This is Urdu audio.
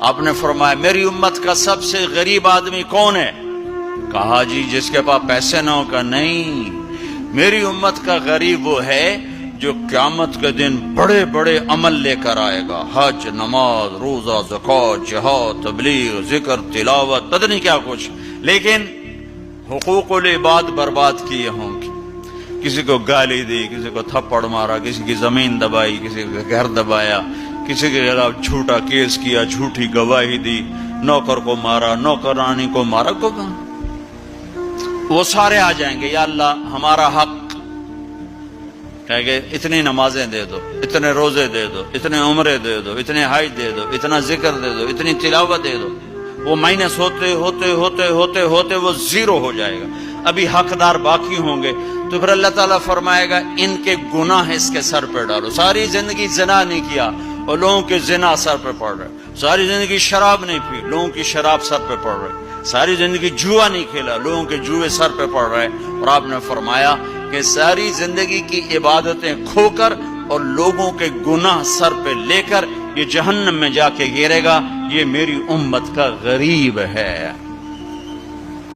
آپ نے فرمایا میری امت کا سب سے غریب آدمی کون ہے؟ کہا جی جس کے پاس پیسے نہ ہو. کا نہیں، میری امت کا غریب وہ ہے جو قیامت کے دن بڑے بڑے عمل لے کر آئے گا، حج، نماز، روزہ، زکوٰۃ، جہاد، تبلیغ، ذکر، تلاوت، پتہ نہیں کیا کچھ، لیکن حقوق العباد برباد کیے ہوں گے. کسی کو گالی دی، کسی کو تھپڑ مارا، کسی کی زمین دبائی، کسی کا گھر دبایا، کسی کے خلاف جھوٹا کیس کیا، جھوٹی گواہی دی، نوکر کو مارا، نوکرانی کو مارا. وہ سارے آ جائیں گے، یا اللہ ہمارا حق، کہہ گے اتنی نمازیں دے دو، اتنے روزے دے دو، اتنے عمرے دے دو، اتنے حج دے دو، اتنا ذکر دے دو، اتنی تلاوت دے دو. وہ مائنس ہوتے ہوتے ہوتے ہوتے ہوتے وہ زیرو ہو جائے گا. ابھی حقدار باقی ہوں گے تو پھر اللہ تعالیٰ فرمائے گا ان کے گناہ اس کے سر پہ ڈالو. ساری زندگی زنا نہیں کیا اور لوگوں کے زنا سر پہ پڑ رہے، ساری زندگی شراب نہیں پی، لوگوں کی شراب سر پہ پڑ رہے، ساری زندگی جوا نہیں کھیلا، لوگوں کے جوئے سر پہ پڑ رہے. اور آپ نے فرمایا کہ ساری زندگی کی عبادتیں کھو کر اور لوگوں کے گناہ سر پہ لے کر یہ جہنم میں جا کے گرے گا. یہ میری امت کا غریب ہے.